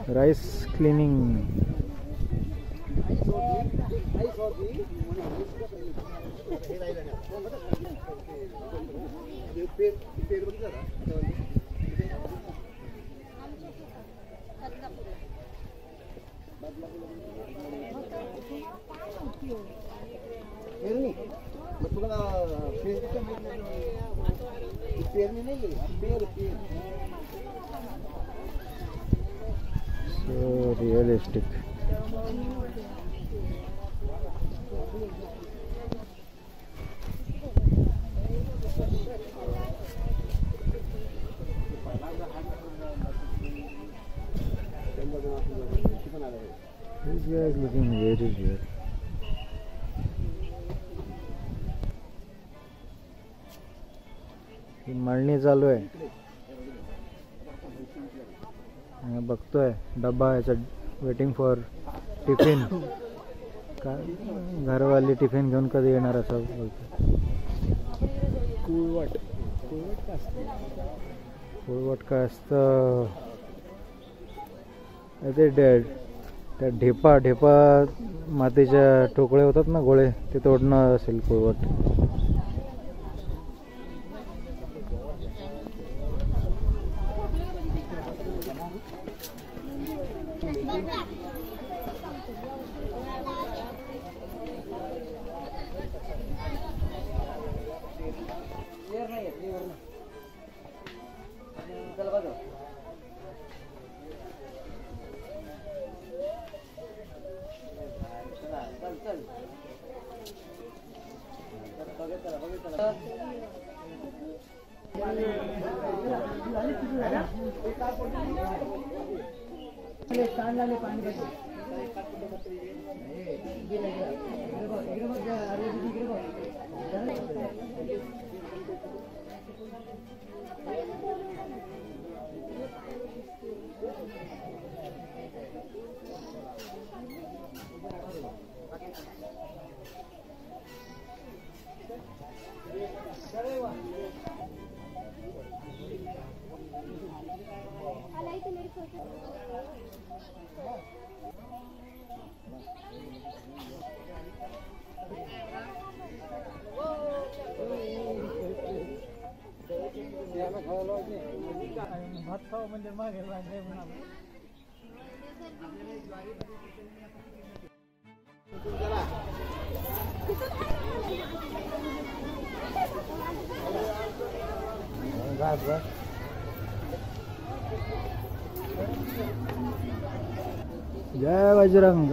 Rice cleaning. So realistic. This guy is looking very real. मळणी चालू आहे. बघतोय डब्बा याचा वेटिंग फॉर टिफिन. घरवाली टिफिन घेऊन कधी येणार असं बोलतो. कुळवट काय असतं ते त्या ढेपा मातीच्या ठोकळे होतात ना गोळे ते तोडणं असेल कुळवट. भात खाऊ म्हणजे मागे जय बजरंग.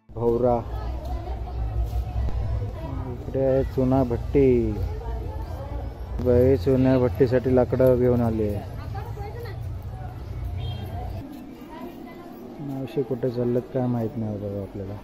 भौरा इकडे आहे चुना भट्टी. बाई चुना भट्टीसाठी लाकडं घेऊन आली आहे. मावशी कुठे चाललेत काय माहित नाही बघा आपल्याला.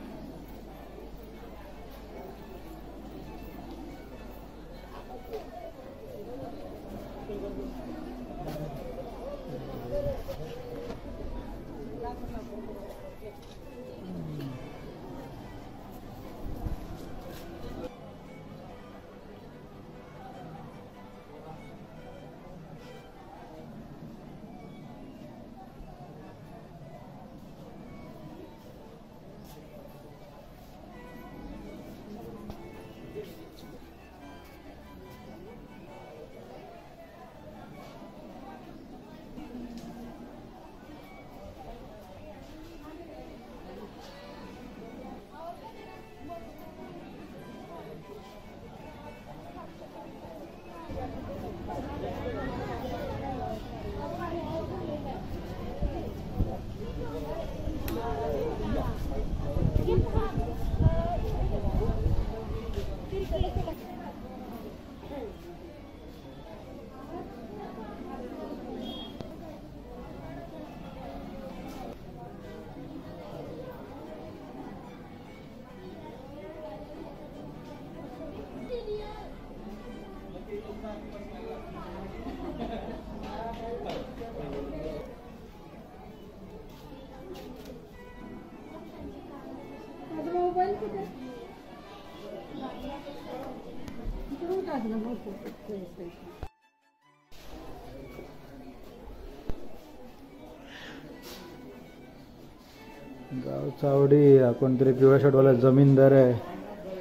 गाव चावडी हा कोणतरी पिवळ्या शर्टवाला जमीनदार आहे,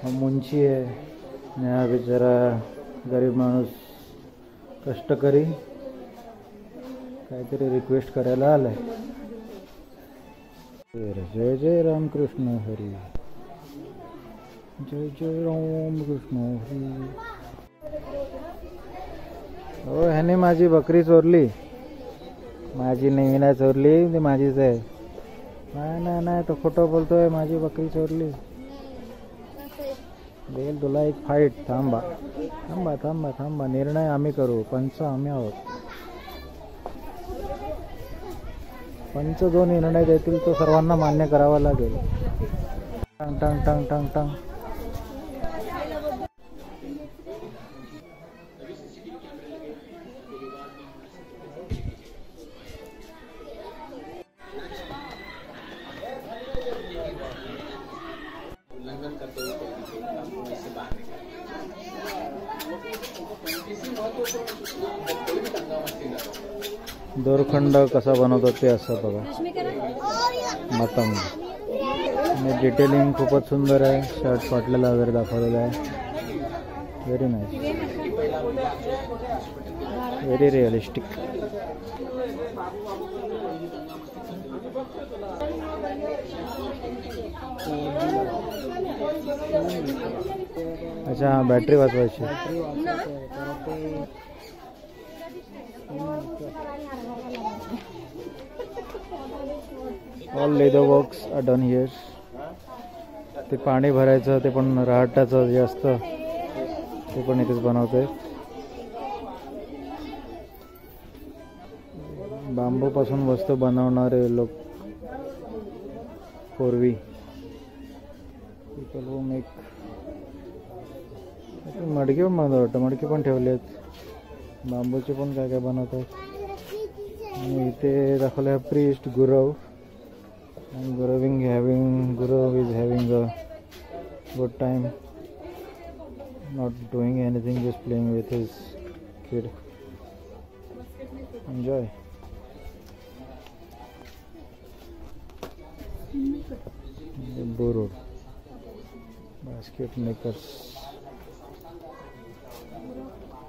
हा मुंशी आहे आणि हा बिचारा गरीब माणूस कष्टकरी काहीतरी रिक्वेस्ट करायला आलाय. जय जय रामकृष्ण हरी, जय जय रामकृष्ण हरी. हो, ह्याने माझी बकरी चोरली. माझी नाही नाही चोरली, ती माझीच आहे. नाही नाही नाही, तो खोटं बोलतोय. माझी बकरी चोरली. देईल तुला एक फाईट. थांबा थांबा थांबा थांबा, निर्णय आम्ही करू. पंच आम्ही आहोत. पंच जो निर्णय देतील तो सर्वांना मान्य करावा लागेल. टंग टंग टंग टंग टंग. दोरखंड कसा बनवतात ते असं बघा. मतंग आणि डिटेलिंग खूपच सुंदर आहे. शर्ट फाटलेला वगैरे दाखवलेला आहे. Very nice, very realistic. अच्छा, हा बॅटरी वाचवायची. All leather works are done here. ते पाणी भरायचं, ते पण रहाटाचं जे असतं ते पण इथेच बनवते. बांबूपासून वस्तू बनवणारे लोक पूर्वी पीपल हू मेक. मडकी पण बनवतात वाटतं, मडकी पण ठेवले आहेत. बांबूचे पण काय काय बनवतात. आणि इथे दाखवलं आहे priest Gurav. And Gurav is having a good time, not doing anything, just playing with his kid. Enjoy. Borrowed basket makers.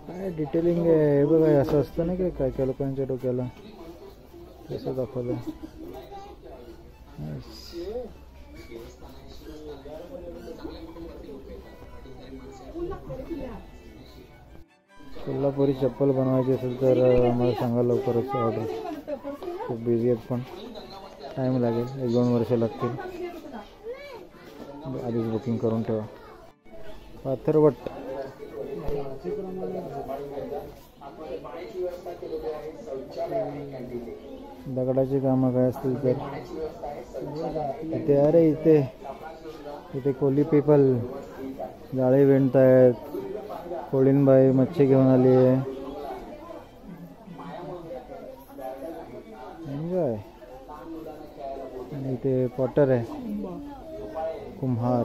काय डिटेलिंग आहे हे बघा. असं असतं ना की काय काय लोकांच्या डोक्याला तसं दाखवलं. कोल्हापुरी चप्पल बनवायची असेल तर मला सांगा लवकरच. ऑर्डर खूप बिझी आहेत, पण टाईम लागेल. 1-2 वर्ष लागतील. आधीच बुकिंग करून ठेवा. पाथरवट दगडाची कामं काय असतील तर इथे. अरे इथे कोली पीपल जाळे विणतायत. कोळीनबाई मच्छी घेऊन आली आहे. एन्जॉय. आणि इथे पॉटर आहे, कुंभार.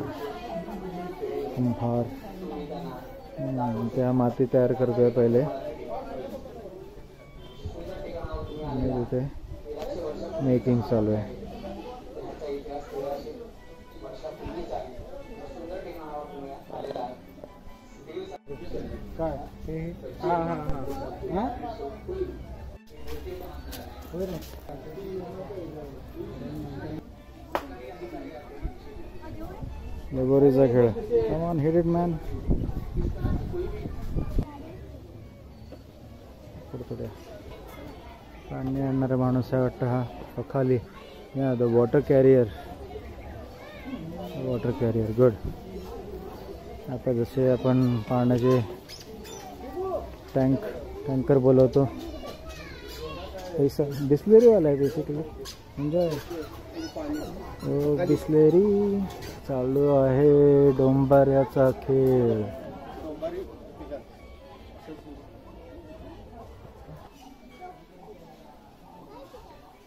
त्या माती तयार करतोय पहिले. आणि तिथे मेकिंग चालू आहे. काय लगोरीचा खेळ. Come on, hit it man. पुढे पाणी आणणारा माणूस आहे वाटतं हा. खाली या द वॉटर कॅरियर. गुड. आता जसे आपण पाण्याचे टँकर बोलवतो पैसा बिस्लेरीवाला आहे बेसिकली. एन्जॉय. बिस्लेरी चालू आहे. डोंबाऱ्याचा खेळ.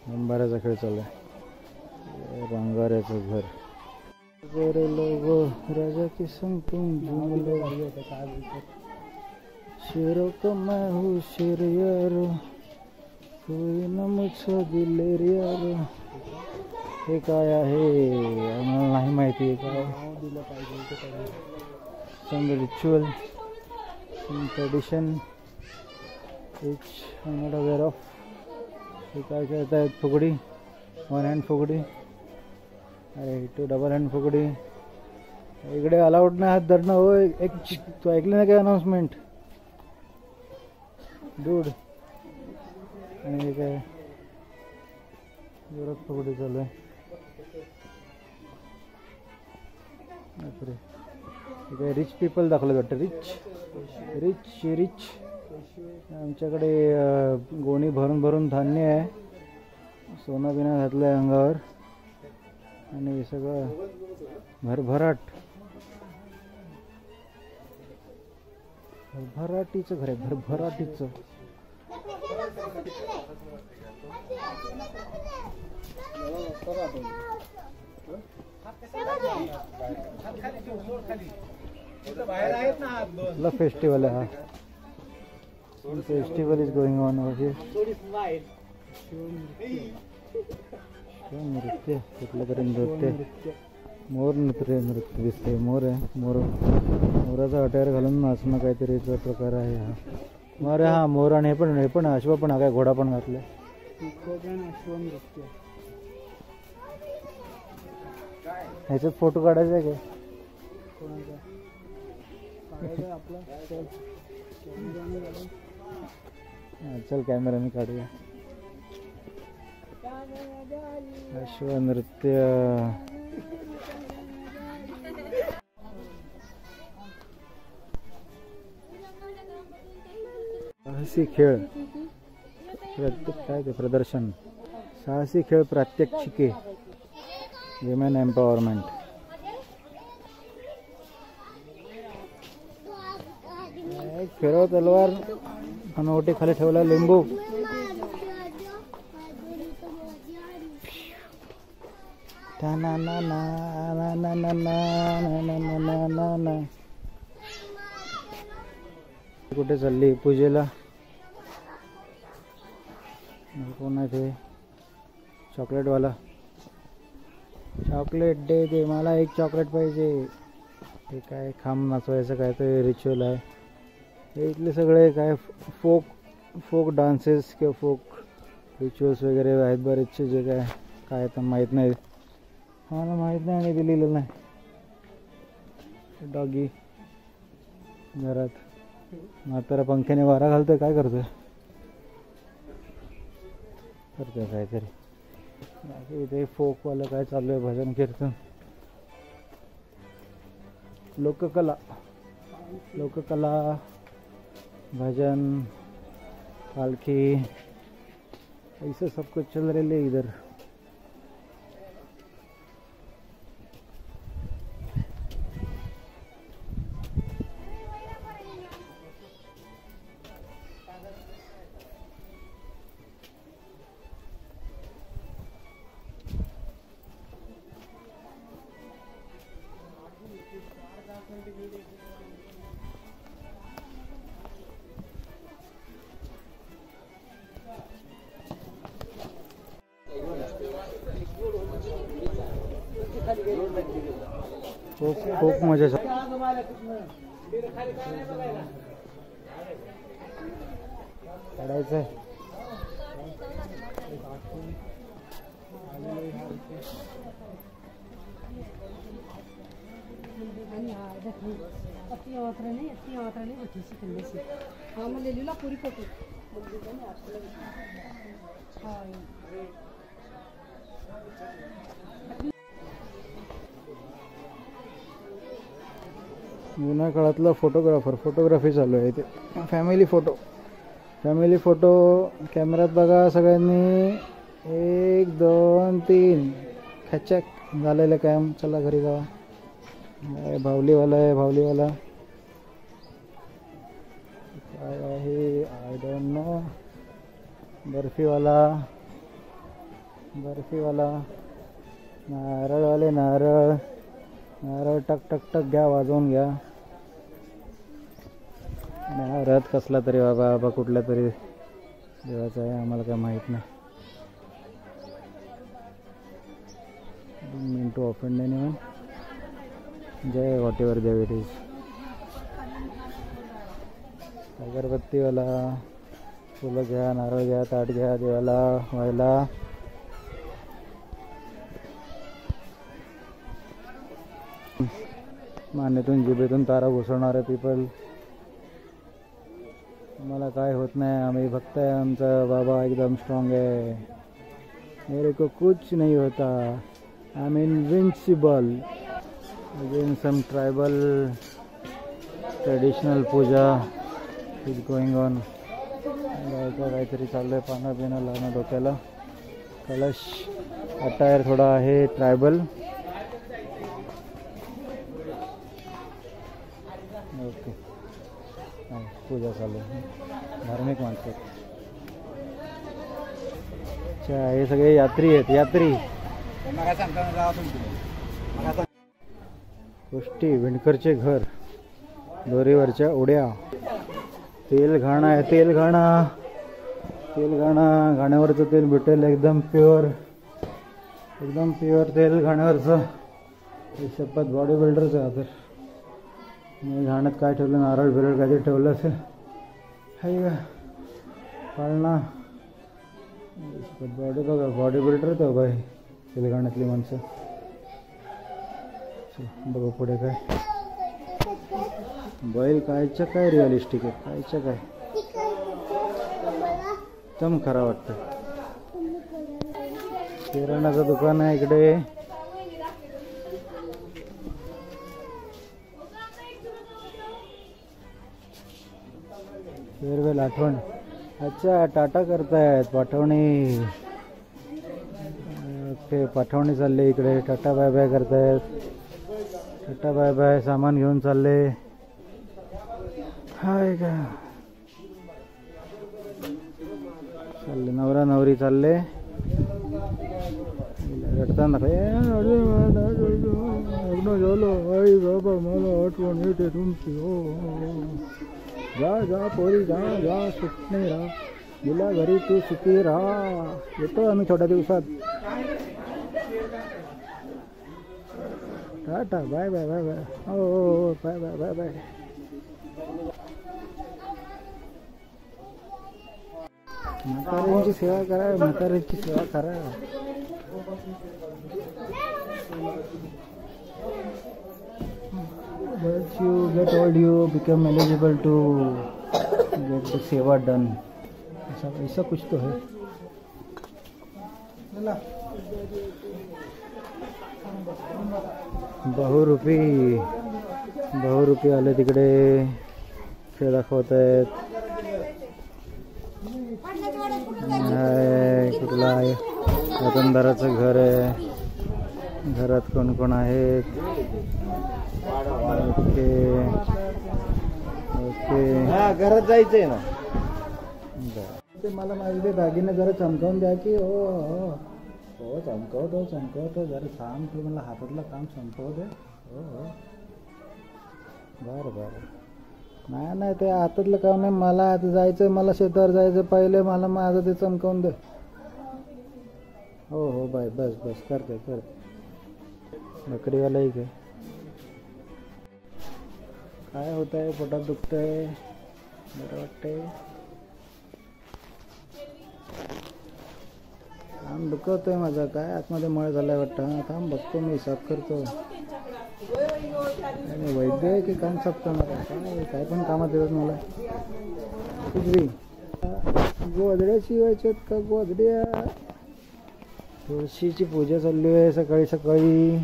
डोंबाऱ्याचा खेळ चालू आहे. रंगाऱ्याचं घर. गोरे लोगो राजा की संग तुम झूम लो. शेरों को मैं हूँ शेर यारो, कोई न मुझसे दिलेर यारो. हे काय आहे आम्हाला नाही माहिती आहे काय. some ritual, some tradition which I'm not aware of. हे काय करतायत फुगडी, वन हँड फुगडी. अरे तो डबल हँड फुगडी. इकडे अलाउड नाही हात धरणं. हो एक तू ऐकली ना काय अनाउन्समेंट डूड. आणि हे काय जोरात फुगडी चालू आहे. बापरे, हे काय रिच पीपल दाखवलं वाटतं. Rich rich rich. आमच्याकडे गोणी भरून भरून धान्य आहे. सोनं बिना घातलं आहे अंगावर आणि सगळं भरभराट. भरभराटीचं घर आहे, भरभराटीचं. फेस्टिवल आहे हा. Festival is going on over here. नृत्य, कुठलं तरी नृत्य. मोर नृत्य दिसते. मोर आहे. मोराचा अटायर घालून नाचणं काहीतरीचा प्रकार आहे हा. अरे हा मोर. आणि हे पण अश्व पण हा काय घोडा पण घातलाय. ह्याच्यात फोटो काढायचा आहे काय? चल कॅमेराने काढूया. अश्व नृत्य. साहसी खेळ काय ते प्रदर्शन. साहसी खेळ प्रात्यक्षिके, विमेन एम्पॉवरमेंट. फिरव तलवार अनोटी खाली ठेवला लिंबू. ना ना ना ना ना ना ना ना ना ना. कुठे चालली पूजेला? कोण आहे ते? चॉकलेटवाला. चॉकलेट दे मला एक चॉकलेट पाहिजे. हे काय खांब नाचवायचं काय ते रिच्युअल आहे. हे इथले सगळे काय फोक डान्सेस किंवा फोक रिच्युअल्स वगैरे आहेत बरेचसे. जे काय तर माहीत नाही, मला माहीत नाही आणि ते लिहिलेलं नाही. डॉगी घरात म्हातारा पंख्याने वारा घालतोय. काय करतोय काहीतरी. बाकी इथे फोकवालं काय चालू आहे, भजन कीर्तन. लोककला भजन पालखी ऐसा सब कुछ चल रहे है इधर. खूप मजा काढायचं आहे. पूरी फोटो जुन्या काळातला फोटोग्राफी चालू आहे इथे. फॅमिली फोटो कॅमेऱ्यात बघा सगळ्यांनी. 1 2 3 खचक झालेलं कॅम. चला घरी जावा. भावलीवाला काय आहे आय डोंट नो. बर्फीवाला नारळवाले नारळ टक टक टक घ्या, वाजवून घ्या. आणि हा रथ कसला तरी बाबा कुठल्या तरी देवाचा आहे, आम्हाला काय माहीत नाही. Mean to offend anyone. जय व्हॉट एव्हर देव इट इज. अगरबत्तीवाला, फुलं घ्या, नारळ घ्या, ताट घ्या देवाला व्हायला. मानेतून जिभेतून तारा घुसवणारे पीपल. आम्हाला काय होत नाही, आम्ही फक्त आहे, आमचा बाबा एकदम स्ट्रॉंग आहे. मेरे को कुछ नहीं होता, I am invincible. Again some tribal traditional puja is going on. काहीतरी चाललंय, पानं बिनं लावणं डोक्याला. कलश अटायर थोडा आहे ट्रायबल. ओके, पूजा चालू आहे, धार्मिक माणसं. अच्छा, हे सगळे यात्री आहेत, यात्री. गोष्टी विणकरचे घर, दोरीवरच्या उड्या, तेल घाणा आहे, तेल घाणा. तेल घाणा, घाण्यावरचं तेल भेटेल एकदम प्युअर, एकदम प्युअर तेल घाण्यावरचं. शपथ बॉडी बिल्डरचं आहे. तर मी घाण्यात काय ठेवलं, नारळ बिरळ काहीतरी ठेवलं असेल. हाय का पाळणा. बॉडी बघा, बॉडी बिल्डर तो बाई तेलंगणातली माणसं. बघा पुढे काय बैल, कायच्या काय रिअलिस्टिक आहे, कायच्या काय एकदम खरा वाटतं. किराणाचं दुकान आहे इकडे. फेअरवेल आठवण. अच्छा, टाटा करतायत, पाठवणी. ओके, पाठवणी चालले इकडे. टाटा बाय बाय करतायत, टाटा बाय बाय. सामान घेऊन चालले. हाय का चालले, नवरा नवरी चालले. रडताना झालो, आई बाबा मला आठवण येते तुमची. हो जा जा पोरी, जा जा, सुख नाही राहा, गेला घरी तू सुखी राहा. येतो आम्ही थोड्या दिवसात. Tata bye bye bye bye. हो बाय बाय बाय बाय. म्हाताऱ्यांची सेवा करा, म्हाताऱ्यांची सेवा करा. Once you get old, you become eligible to get the सेवा done. ऐसा कुछ तो है. बहुरूपी आले तिकडे, खेळ दाखवत आहेत. कुठला आहे, वतनदाराचं घर आहे. घरात कोण कोण आहेत. ओके ओके, घरात जायचंय ना. ते मला माझे दागिने जरा चमकावून द्या की. हो हो हो, चमकवतो जरा थांब, तू मला हातातलं काम संपव दे. हो हो, बरं बरं. नाही ते हातातलं काम नाही, मला आता जायचं, मला शेतावर जायचं पहिले. मला माझं ते चमकावून दे. हो हो बाय, बस बस, करते. बकरीवाला एक आहे. काय होत आहे, पोटात दुखतंय, बरं वाटतंय. काम दुखतोय माझा, काय आतमध्ये मळ झालाय वाटतं. थांब बघतो, मी साफ करतो. वैद्य आहे की काम साफ करणार, काय पण कामात येतात मला. कुठली गोधड्या शिवायच्यात का, गोधड्या. तुळशीची पूजा चालली आहे सकाळी सकाळी.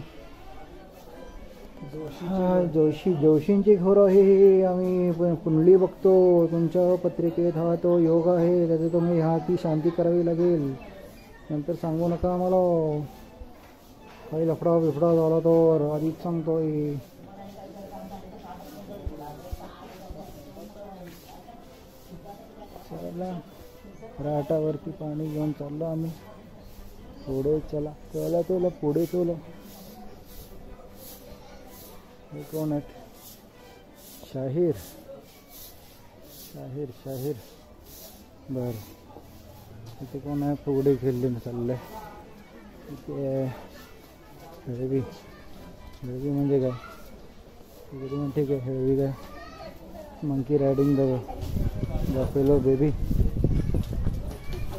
जोशींची खोर आहे. आम्ही कुंडली बघतो, तुमच्या पत्रिकेत हा तो योग आहे, त्याचे तुम्ही ती शांती करावी लागेल. नंतर सांगू नका आम्हाला, काही लफडा बिफडा झाला तर आधीच सांगतोय. चला, राटावरती पाणी घेऊन चाललो आम्ही. पुढे चला पुढे चला. हे कोण आहेत, शाहीर. शाहीर बर. इथे कोण आहे? फुगडी खेळली चाललंय. इथे हळवी म्हणजे काय? फुगडी म्हणजे ठीक आहे. हळवी काय? Monkey riding the fellow baby.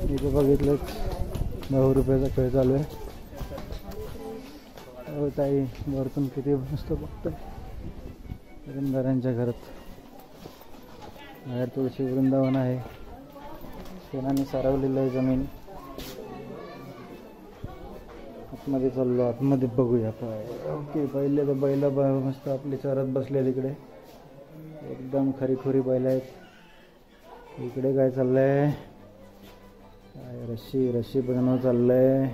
इथे बघितलं 10 रुपयाचा खेळ चालू आहे. हो ताई, वरतून किती मस्त बघतोय वृंदारांच्या घरात. बाहेर तुळशी वृंदावन आहे. शेणाने सारवलेलं आहे जमीन. आतमध्ये चाललो, आतमध्ये बघूया. ओके, पहिले तर बैल मस्त आपली चरत बसले तिकडे. एकदम खरीखुरी बैल आहेत. इकडे काय चाललंय? काय रशी बनवणं चाललंय.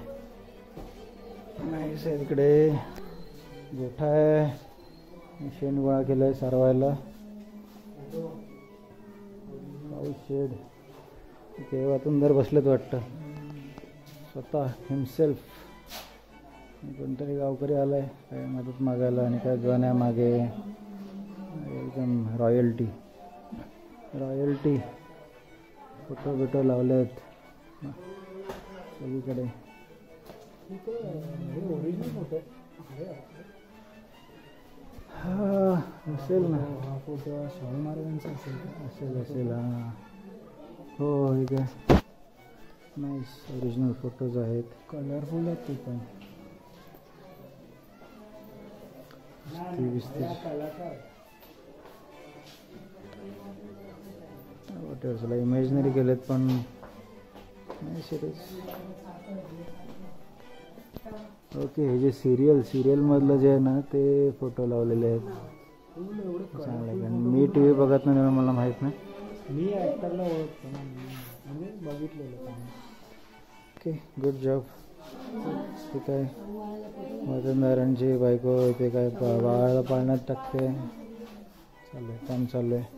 नाहीच आहे. तिकडे गोठा आहे. शेण गोळा केलंय सारवायला. पाऊस शेड. इथे वातुंदर बसलेत वाटतं स्वतः हिमसेल्फ. कोणतरी गावकरी आलाय काय मदत मागायला आणि काय गाण्या मागे. एकदम रॉयल्टी फोटो लावले आहेत सगळीकडे. हा असेल ना फोटो शाहू महाराजांचा असेल. हां हो, ठीक आहे. नाईस ओरिजिनल फोटोज आहेत. कलरफुल आहेत ते पण. चला इमॅजिनरी केलेत पण नाही सिरियस. ओके, हे जे सिरियल मधलं जे आहे ना ते फोटो लावलेले आहेत. चांगलं आहे. मी टी व्ही बघत नाही, मला माहीत नाही. मी ॲक्टरला ओळखतो ना, म्हणजे बघितलेलं. Okay, good job. ठीक आहे. वतनदारांची बायको ते काय बाळाला पाळण्यात टाकते. काम चालू आहे.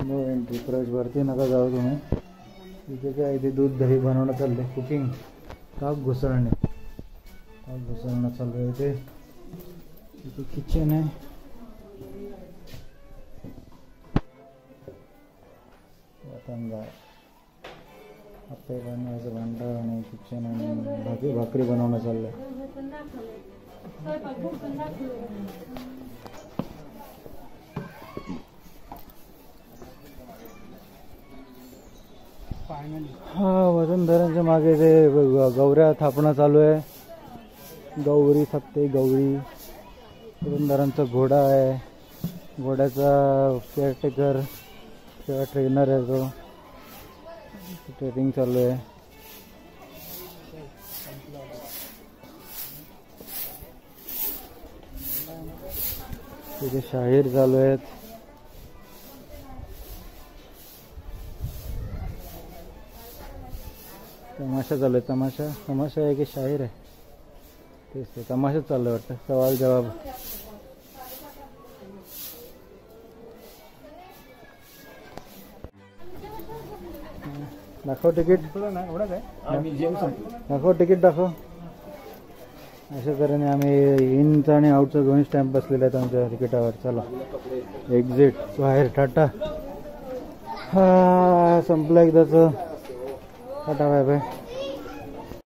No entry. प्रवेश वरती नका जाऊ तुम्ही. इथे काय इथे दूध दही बनवणं चाललंय. कुकिंग. ताक घुसळणं चालू आहे. इथे किचन आहे. वतनदार आप्पे बनवायचं भांडं आणि किचन आणि भाकरी बनवणं चाललंय. हा, वतनदारांच्या मागे ते गौऱ्या थापणं चालू आहे. गौरी थापते. वतनदारांचा घोडा आहे. घोड्याचा केअरटेकर किंवा ट्रेनर आहे तो. ट्रेनिंग चालू आहे. तिथे शाहीर चालू आहेत. तमाशा चालू आहे. तमाशा आहे की शाहीर आहे? तेच ते तमाशाच चालू आहे वाटतं. सवाल जवाब. दाखव तिकीट. दाखव तिकीट दाखव. अशा तऱ्हेने आम्ही इनचा आणि आउटचा दोन्ही स्टॅम्प बसलेला आहेत आमच्या तिकिटावर. चला एक्झिट बाहेर. टाटा. हा संपलं एकदाच. Tata bye bye.